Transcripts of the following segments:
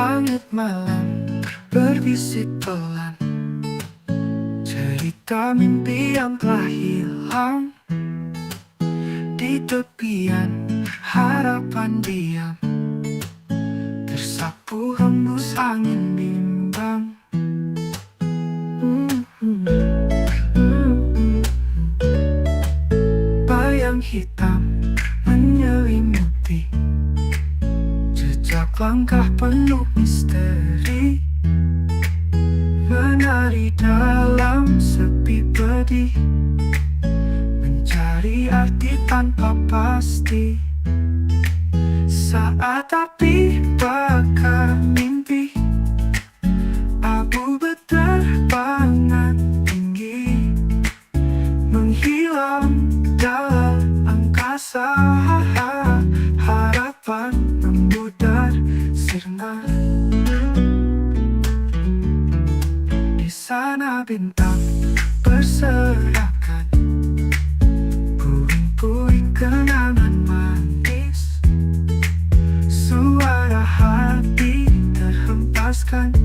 hangat malam berbisik pelan, cerita mimpi yang telah hilang. Di tepian harapan diam, tersapu hembus angin bimbang. Bayang hitam menyelimuti, jejak langkah penuh misteri, menari dalam sepi pedih, mencari arti tanpa pasti. Saat api bakar mimpi, abu berterbangan tinggi, menghilang dalam angkasa. Harapan membudar sirna. Di sana bintang berserakan, puing-puing kenangan manis, suara hati terhempaskan,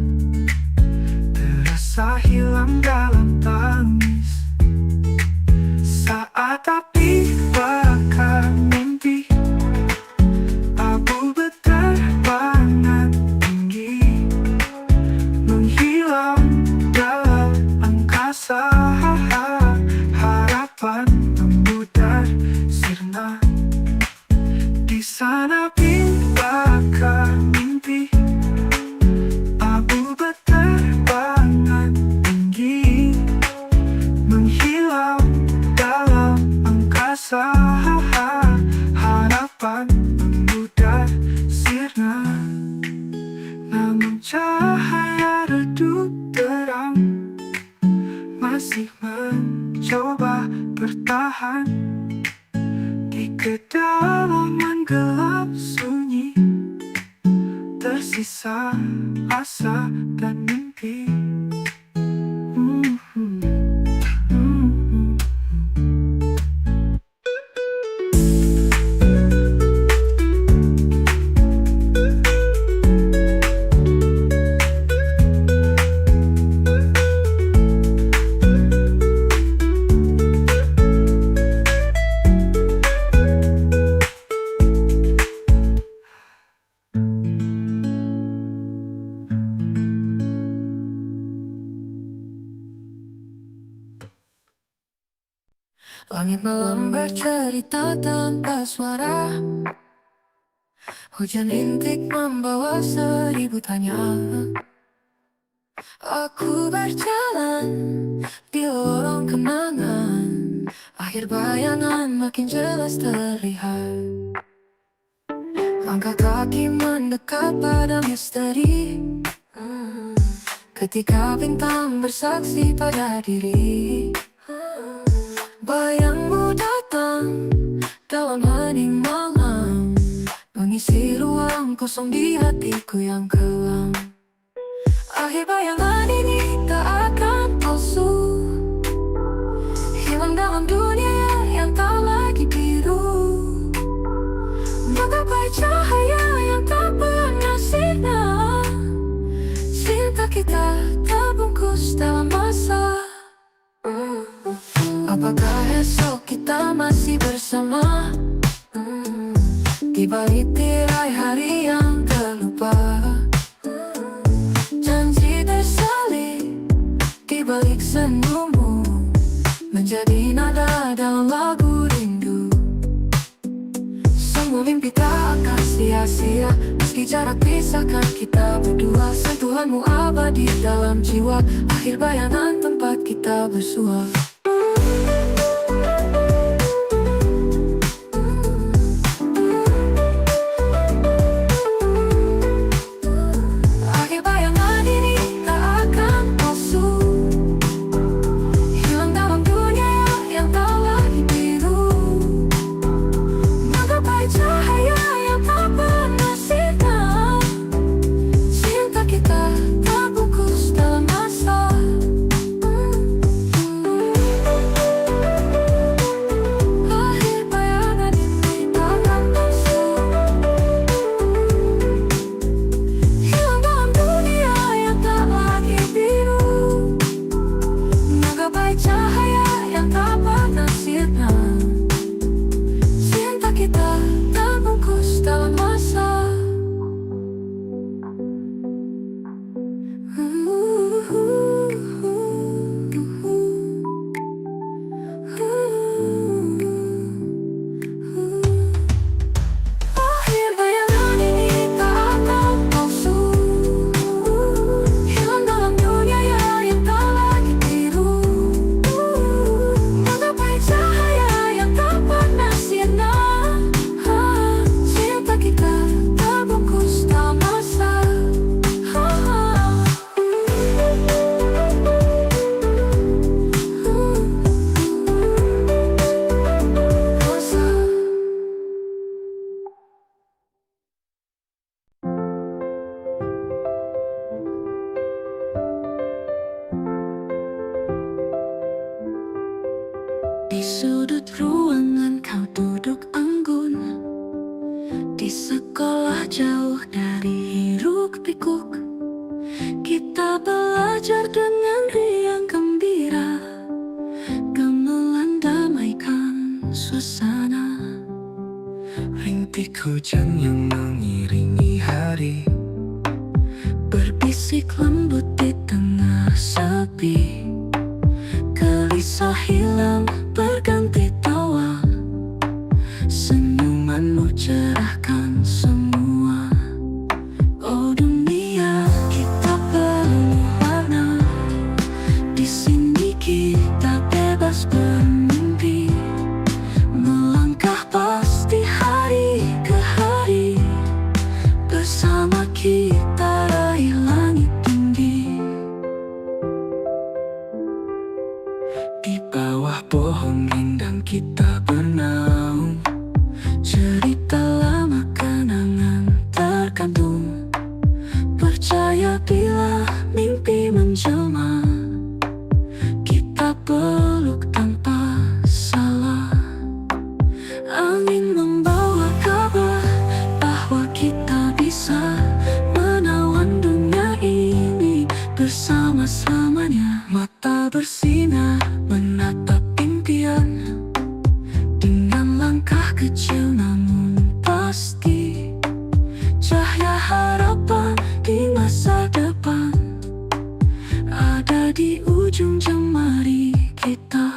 terasa hilang dalam tangis. Saat api bakar mimpi, abu berterbangan tinggi, menghilang dalam angkasa. Harapan membudar sirna. Di sana bakar mimpi, abu berterbangan tinggi, menghilang dalam angkasa. Harapan membudar sirna. Namun cahaya redup terang masih mencoba bertahan di kedalaman gelap sunyi, tersisa asa dan mimpi. Langit malam bercerita tanpa suara, hujan rintik membawa 1000 tanya. Aku berjalan di lorong kenangan, akhir bayangan makin jelas terlihat. Langkah kaki mendekat pada misteri, ketika bintang bersaksi pada diri. Bayangmu datang dalam hening malam, mengisi ruang kosong di hatiku yang kelam. Akhir bayangan ini tak akan palsu, hilang dalam dunia yang tak lagi biru, menggapai cahaya yang tak pernah sirna. Cinta kita terbungkus dalam masa. Apakah esok kita masih bersama, di balik tirai hari yang terlupa? Janji tersalib di balik senyummu, menjadi nada dalam lagu rindu. Semua mimpi tak akan sia-sia, meski jarak pisahkan kita berdua. Sentuhanmu abadi dalam jiwa, akhir bayangan tempat kita bersua. Di sudut ruangan kau duduk anggun, di sekolah jauh dari hiruk pikuk. Kita belajar dengan riang gembira, gamelan damaikan suasana. Rintik hujan yang mengiringi hari, berbisik lembut di tengah sepi. Gelisah hilang berganti tawa, senyumanmu cerahkan semua. Oh dunia, kita penuh warna. Di sini kita bebas bermimpi, melangkah pasti hari ke hari. Bersama kita raih langit tinggi. Di bawah pohon rindang kita bernaung, cerita lama kenangan terkandung. Percaya bila mimpi menjelma, kita peluk tanpa salah. Angin membawa kabar bahwa kita bisa menawan dunia ini bersama-samanya. Mata bersinar menatap impian, dengan langkah kecil namun pasti. Cahaya harapan di masa depan ada di ujung jemari kita.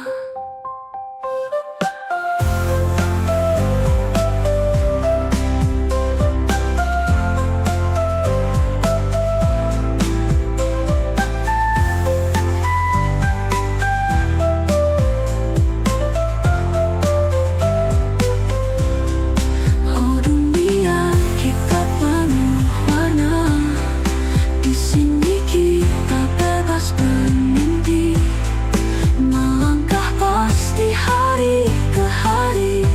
Oh dunia, kita penuh warna. Di sini kita bebas bermimpi, melangkah pasti hari ke hari.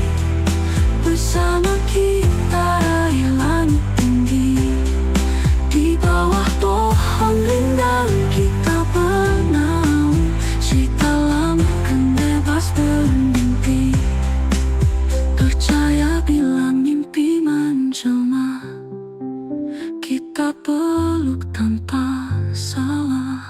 Bersama kita raih langit tinggi. Di bawah pohon rindang kita bernaung, cerita lama kan bebas bermimpi. Percaya bila mimpi menjelma, kita peluk tanpa salah.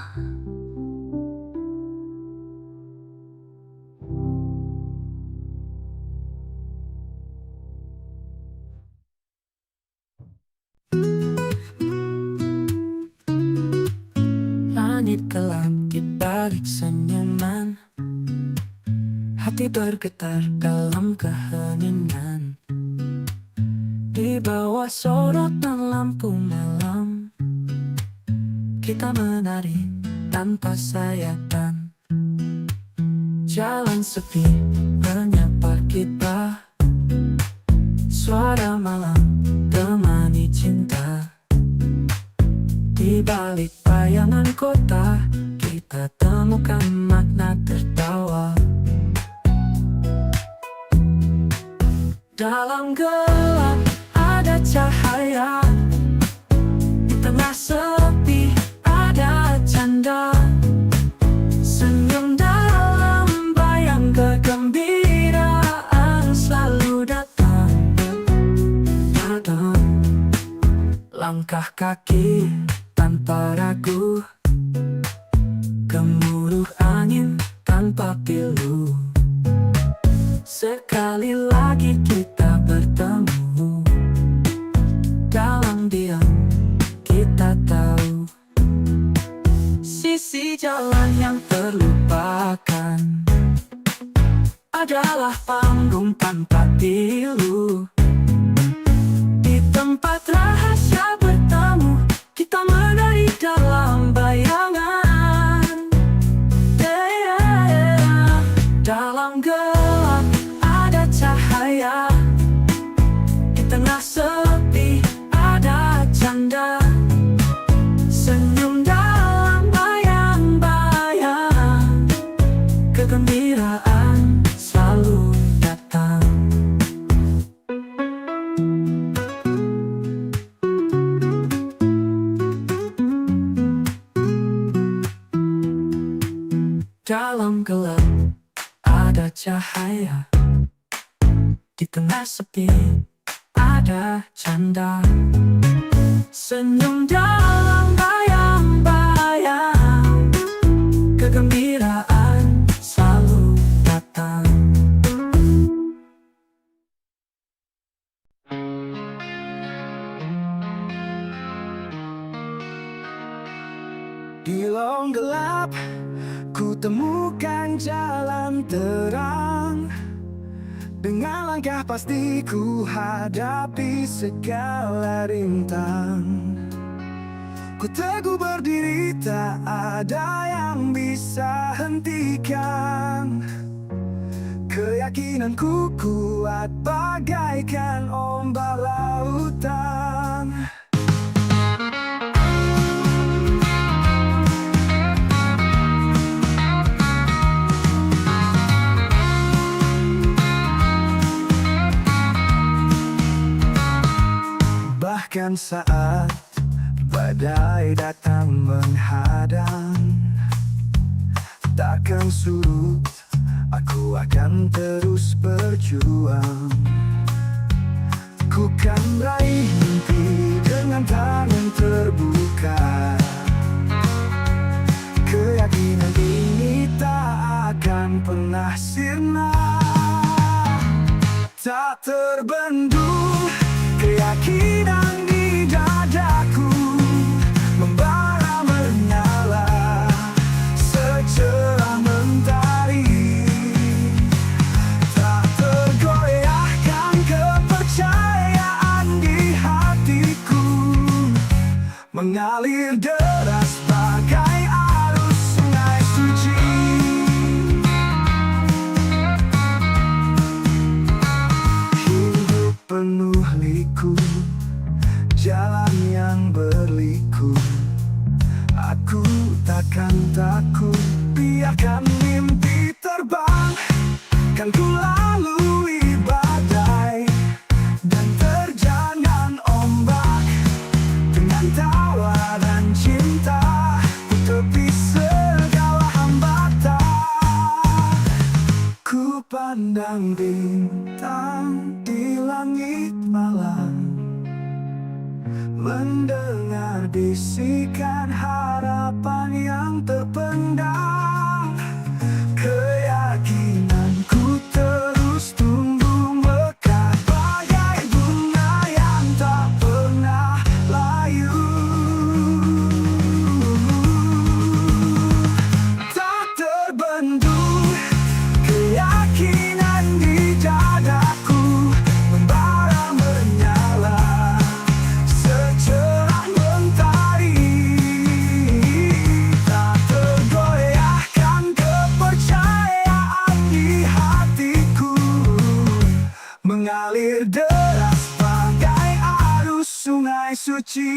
Langit gelap dibalik senyuman, hati bergetar dalam keheningan. Di bawah sorotan lampu malam, kita menari tanpa sayatan. Jalan sepi menyapa kita, suara malam temani cinta. Di balik bayangan kota, kita temukan makna tertawa. Dalam gelap ada cahaya, di tengah sepi ada canda. Senyum dalam bayang kegembiraan selalu datang. Langkah kaki tanpa ragu, gemuruh angin tanpa pilu. Sekali lagi kita bertemu, dalam diam kita tahu sisi jalan yang terlupakan adalah panggung tanpa pilu. Di tempat rahasia bertemu, kita menari dalam bayangan. Dalam gelap ada cahaya, di tengah sepi ada canda. Senyum dalam bayang-bayang, kegembiraan selalu datang. Dalam gelap ada bercahaya. Di tengah sepi ada canda, senyum dalam bayang-bayang, kegembiraan selalu datang. Di lorong gelap, ku temukan jalan terang. Dengan langkah pasti ku hadapi segala rintang. Ku teguh berdiri, tak ada yang bisa hentikan. Keyakinanku kuat bagaikan ombak lautan. Bahkan saat badai datang menghadang, takkan surut, aku akan terus berjuang. Ku kan raih mimpi dengan tangan terbuka. Keyakinan ini tak akan pernah sirna. Tak terbendung keyakinan di dadaku, membara menyala secerah mentari. Tak tergoyahkan kepercayaan di hatiku, mengalir deras bagai arus sungai suci. Hidup penuh liku, jalan yang berliku. Aku takkan takut, biarkan mimpi terbang. Kan ku lalui badai dan terjangan ombak. Dengan tawa dan cinta, ku tepis segala hambatan. Ku pandang bintang di langit malam, mendengar bisikan harapan yang terpendam. Keyakinanku terus tumbuh mekar bagai bunga yang tak pernah layu. Tak terbendung keyakinan di dadaku, membara menyala secerah mentari. Tak tergoyahkan kepercayaan di hatiku, mengalir deras bagai arus sungai suci.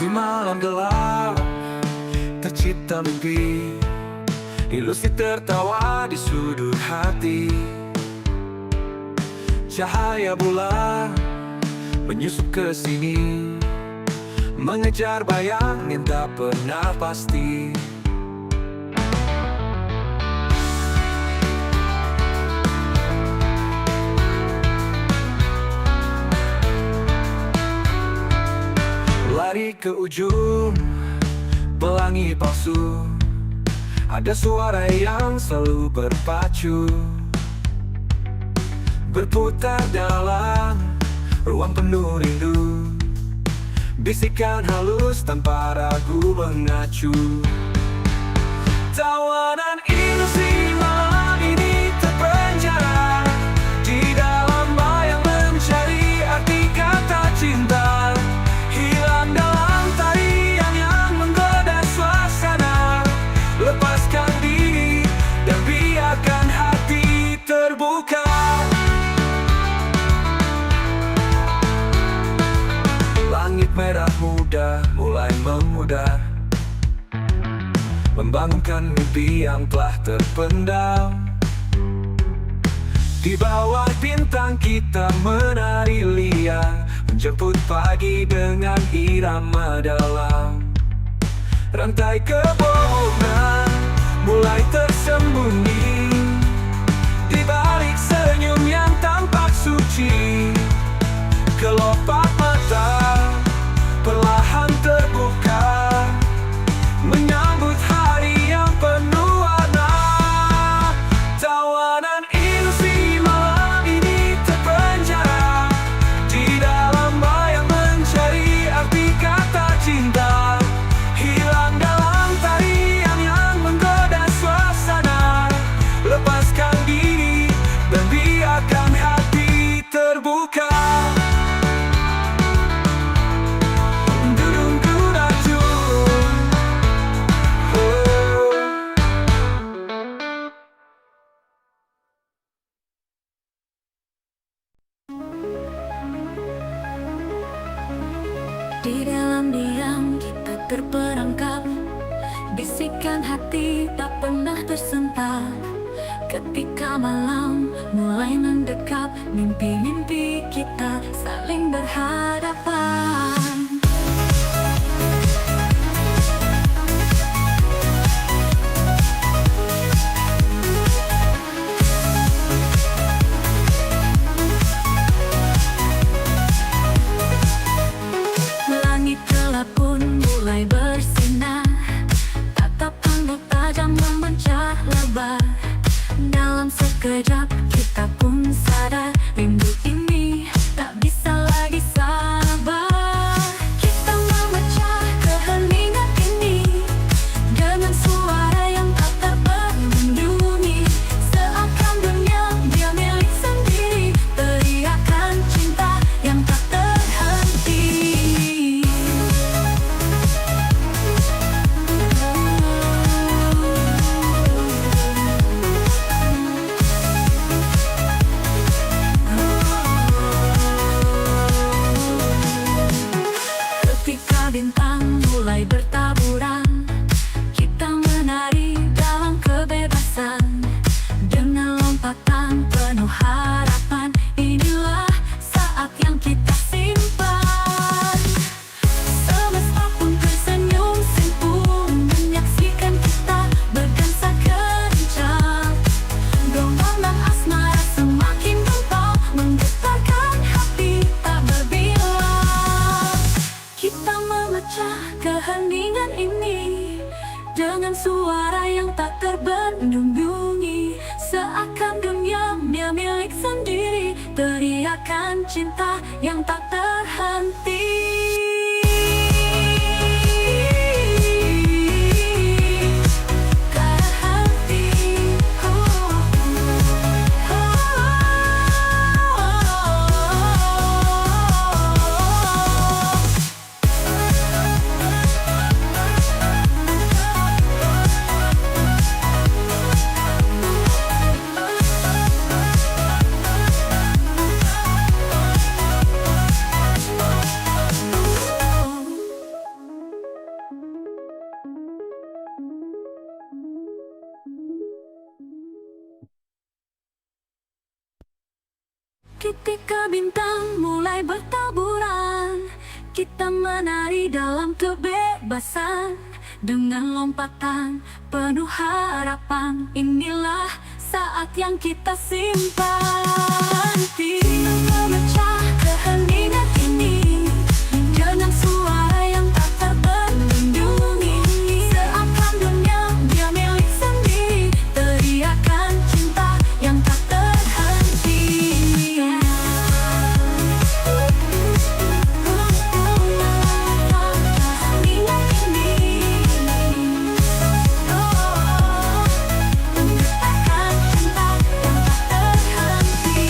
Di malam gelap tercipta mimpi, ilusi tertawa di sudut hati. Cahaya bulan menyusup ke sini, mengejar bayang yang tak pernah pasti. Lari ke ujung pelangi palsu, ada suara yang selalu berpacu, berputar dalam ruang penuh rindu. Bisikan halus tanpa ragu mengacu. Tawanan ilusi malam ini terpenjara di dalam bayang mencari arti kata cinta. Hilang dalam tarian yang menggoda suasana. Lepaskan diri dan biarkan hati terbuka. Membangunkan mimpi yang telah terpendam. Di bawah bintang kita menari liang, menjemput pagi dengan irama dalam. Rantai kebohongan mulai tersembunyi di balik senyum yang tampak suci. Kelopak mata perlahan terbuka, menyambut hari yang penuh warna. Tawanan ilusi malam ini terpenjara di dalam bayang mencari arti kata cinta. Hilang dalam tarian yang menggoda suasana. Lepaskan diri dan biarkan hati terbuka. Di dalam diam kita terperangkap, bisikan hati tak pernah tersentak. Ketika malam mulai mendekat, mimpi-mimpi kita saling berhadapan. Langit gelap pun mulai bersinar, tatapan tajam memencah lebar. Dalam sekejap kita pun sadar, rindu ini tak bisa lagi sabar. Kita memecah keheningan ini dengan suara yang tak terbendungi. Seakan dunia dia milik sendiri, teriakan cinta yang tak terhenti. Ketika bintang mulai bertaburan, kita menari dalam kebebasan. Dengan lompatan penuh harapan, inilah saat yang kita simpan. Semesta pun tersenyum simpul menyaksikan kita berdansa kencang. Gelombang asmara semakin kental menggetarkan hati tak berbilang. Kita memecah keheningan ini dengan suara yang tak terbendung-dungi. Seakan dunia dia milik sendiri, teriakan cinta yang tak terhenti. Terhenti. Ketika bintang mulai bertaburan, kita menari dalam kebebasan. Dengan lompatan penuh harapan, inilah saat yang kita simpan. Kita memecah keheningan ini dengan suara yang tak terbendung-dungi. Seakan dunia dia milik sendiri, teriakan cinta yang tak terhenti. Menggetarkan cinta yang tak terhenti.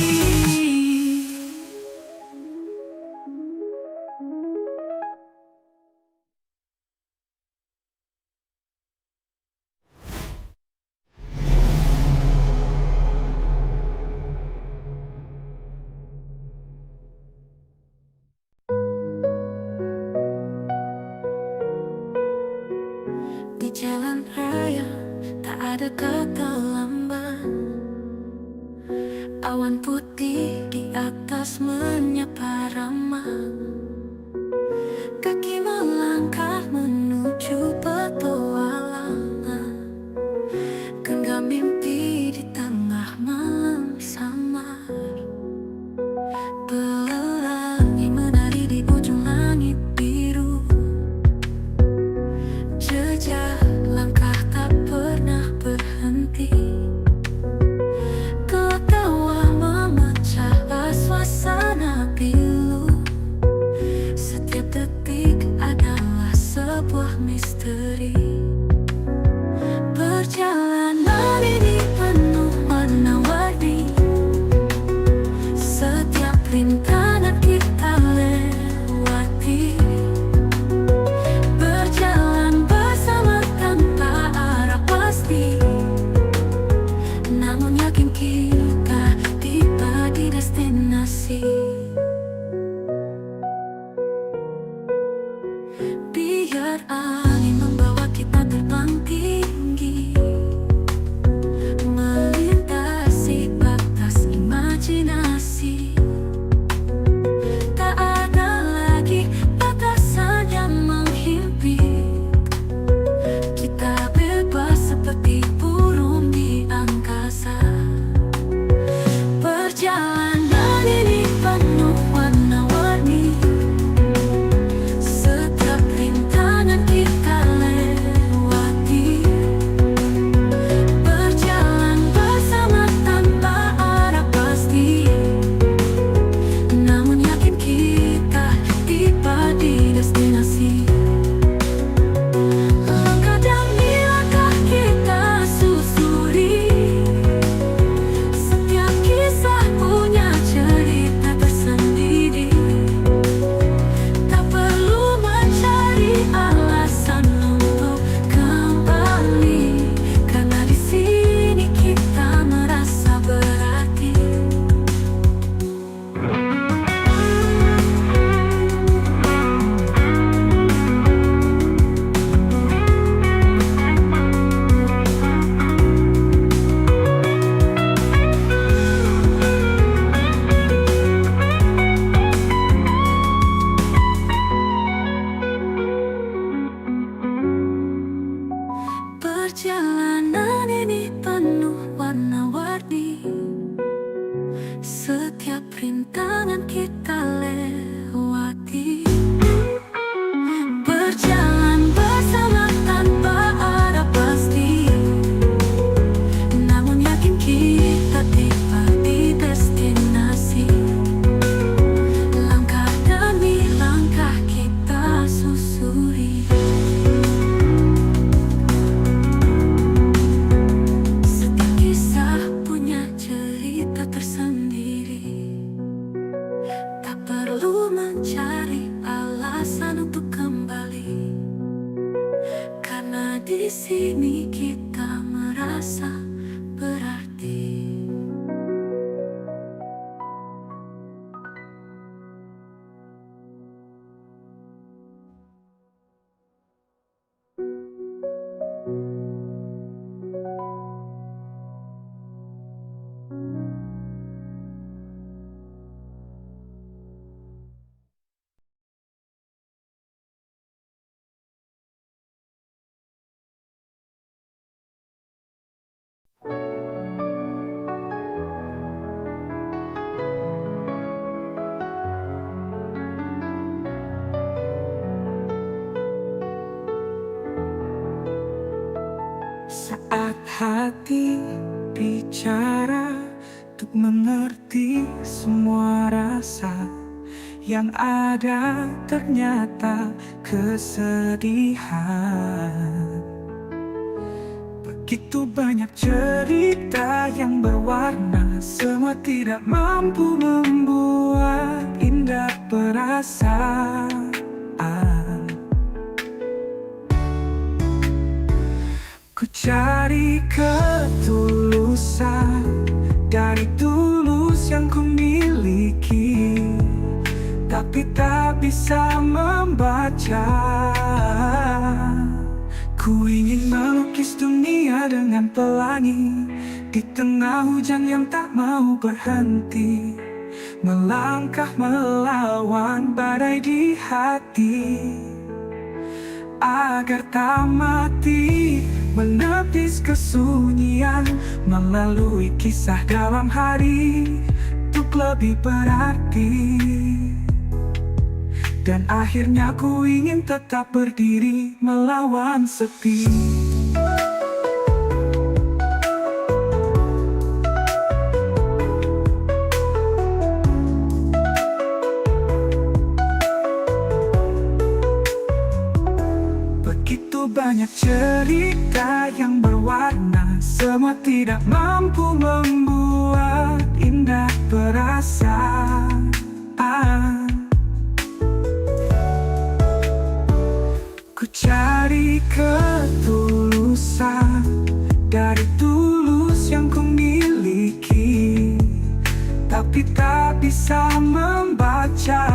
dekat lamban. Awan putih di atas menyapa ramah. Kaki melangkah menuju petualangan. Genggam mimpi di tengah malam samar. Pelangi menari di ujung langit biru. Jejak langkah tak pernah berhenti. Gelak tawa memecah suasana pilu. Setiap detik adalah sebuah misteri. Perjalanan ini penuh warna-warni. Setiap rintangan kita lewati. Berjalan bersama tanpa arah pasti. Namun yakin kita tiba di destinasi. Biar angin membawa kita terbang tinggi, melintasi batas imajinasi. Tak ada lagi batasan yang menghimpit. Kita bebas seperti burung di angkasa. Perjalanan ini penuh warna-warni. Setiap rintangan kita lewati. Berjalan bersama tanpa arah pasti. Namun yakin kita tiba di destinasi. Langkah demi langkah kita susuri. Setiap kisah punya cerita tersendiri. Tak perlu mencari alasan untuk kembali, karena di sini kita merasa berarti. Perjalanan ini penuh warna-warni. Setiap rintangan kita lewati. Berjalan bersama tanpa arah pasti. Namun yakin kita tiba di destinasi. Langkah demi langkah kita susuri. Setiap kisah punya cerita tersendiri. Tak perlu mencari alasan untuk kembali, karena di sini kita merasa berarti. Saat hati bicara untuk mengerti semua rasa yang ada, ternyata kesedihan. Begitu banyak cerita yang berwarna, semua tidak mampu membuat indah perasaan. Ku cari ketulusan dari tulus yang ku miliki, tapi tak bisa membaca. Ku ingin melukis dunia dengan pelangi, di tengah hujan yang tak mau berhenti, melangkah melawan badai di hati, agar tak mati, menepis kesunyian, melalui kisah dalam hari, untuk lebih berarti. Dan akhirnya ku ingin tetap berdiri melawan sepi. Begitu banyak cerita yang berwarna, semua tidak mampu membuat indah perasaan. Ku cari ketulusan dari tulus yang ku miliki, tapi tak bisa membaca.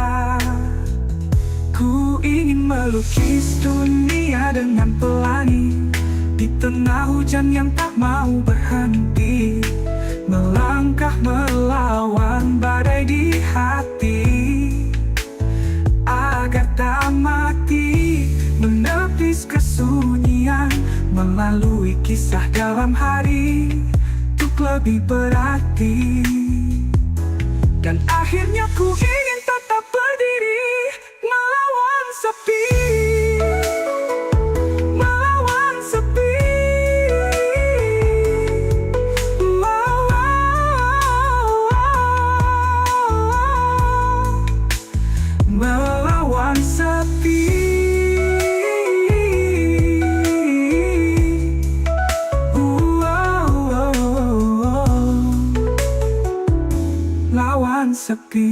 Ku ingin melukis dunia dengan pelangi, di tengah hujan yang tak mau berhenti, melangkah melawan badai di hati, agar tak mati, menepis kesunyian, melalui kisah dalam hari, untuk lebih berarti. Dan akhirnya ku ingin tetap berdiri melawan sepi, melawan sepi, melawan sepi. Lawan sepi.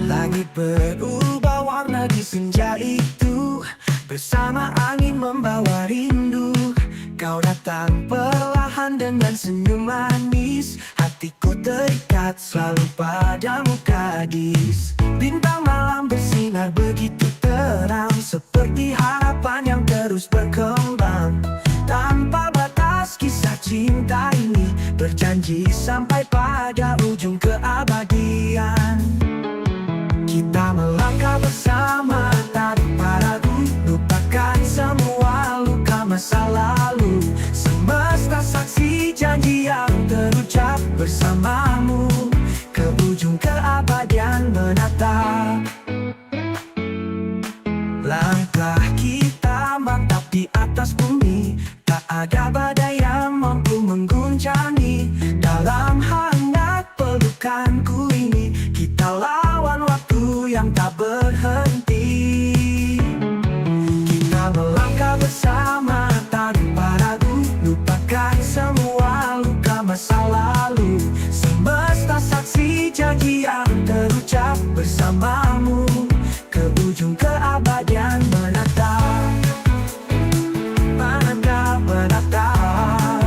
Langit berubah warna di senja itu, bersama angin membawa rindu. Kau datang perlahan dengan senyum manis, hatiku terikat selalu padamu gadis. Bintang malam bersinar begitu terang, seperti harapan yang terus berkembang. Tanpa batas kisah cinta ini berjanji sampai pada ujung keabadian. Kita melangkah bersama tanpa ragu, lupakan semua luka masa lalu. Semesta saksi janji yang terucap bersamamu, ke ujung keabadian menatap. Langkah kita mantap di atas bumi, tak ada badai yang mampu mengguncangi. Dalam hangat pelukanku ini, kita lawan waktu yang tak berhenti. Kita melangkah bersama tanpa ragu, lupakan semua luka masa lalu. Semesta saksi janji yang terucap bersamamu, ke ujung keabadian menatap. Menatap, menatap,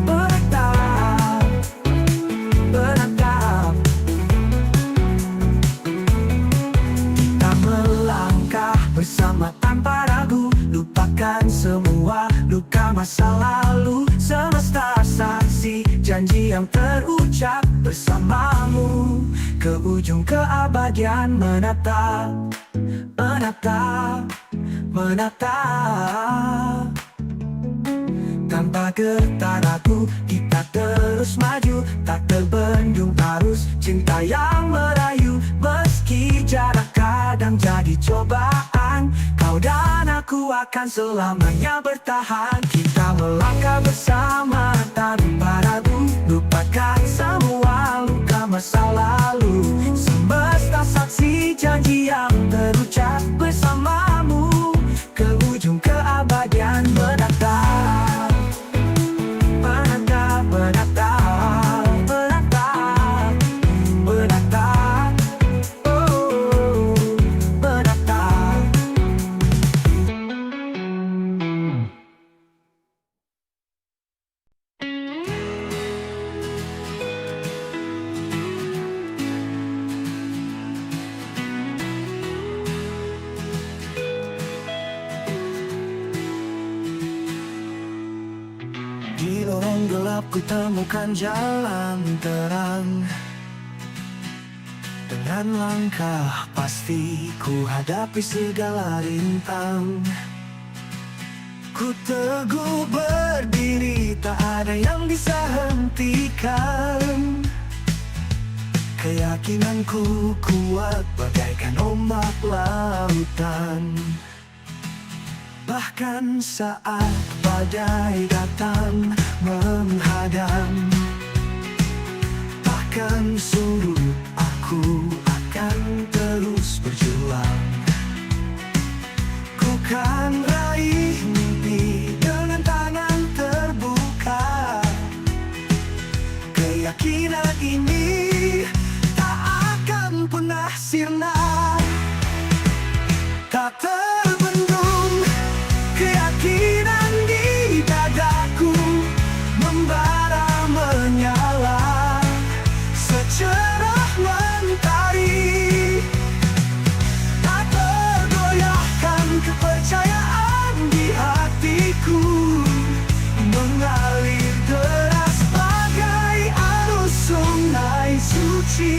menatap, menatap. Kita melangkah bersama tanpa ragu, lupakan semua luka masa lalu. Semesta saksi janji yang terucap bersamamu, ke ujung keabadian menatap. Menatap, menatap. Tanpa getar ragu, kita terus maju, tak terbendung arus cinta yang merayu. Meski jarak kadang jadi cobaan, kau dan aku akan selamanya bertahan. Kita melangkah bersama tanpa ragu, lupakan semua luka masa lalu. Semesta saksi janji yang terucap bersamamu, ke ujung keabadian menatap. Menatap, menatap, menatap, menatap, oh, menatap. ku temukan jalan terang. Dengan langkah pasti ku hadapi segala rintang. Ku teguh berdiri, tak ada yang bisa hentikan. Keyakinanku kuat bagaikan ombak lautan. Bahkan saat badai datang menghadang, takkan surut, aku akan terus berjuang. Ku kan raih mimpi dengan tangan terbuka. Keyakinan ini tak akan pernah sirna. Tak terbendung, keyakinan di dadaku membara menyala secerah mentari. Tak tergoyahkan kepercayaan di hatiku, mengalir deras bagai arus sungai suci.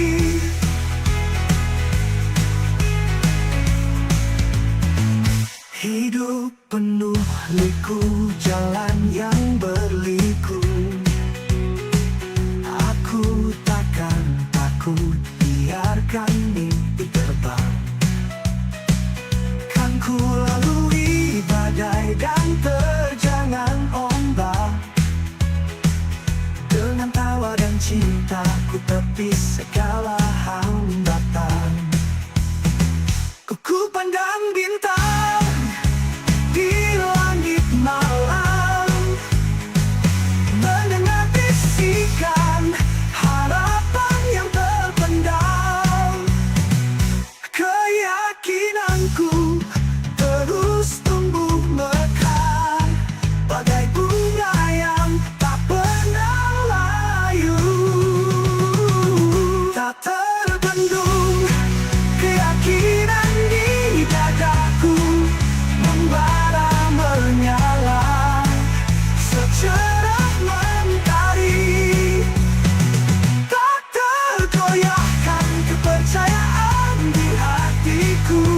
Hidup penuh liku, jalan yang berliku. Aku takkan takut, biarkan mimpi terbang. Kan ku lalui badai dan terjangan ombak. Dengan tawa dan cinta ku tepis segala hambatan. Ku pandang bintang di langit malam, mendengar bisikan harapan yang terpendam. Keyakinanku terus tumbuh mekar, bagai bunga yang tak pernah layu. Tak terbendung, keyakinan di dadaku membara menyala secerah mentari. Tak tergoyahkan kepercayaan di hatiku,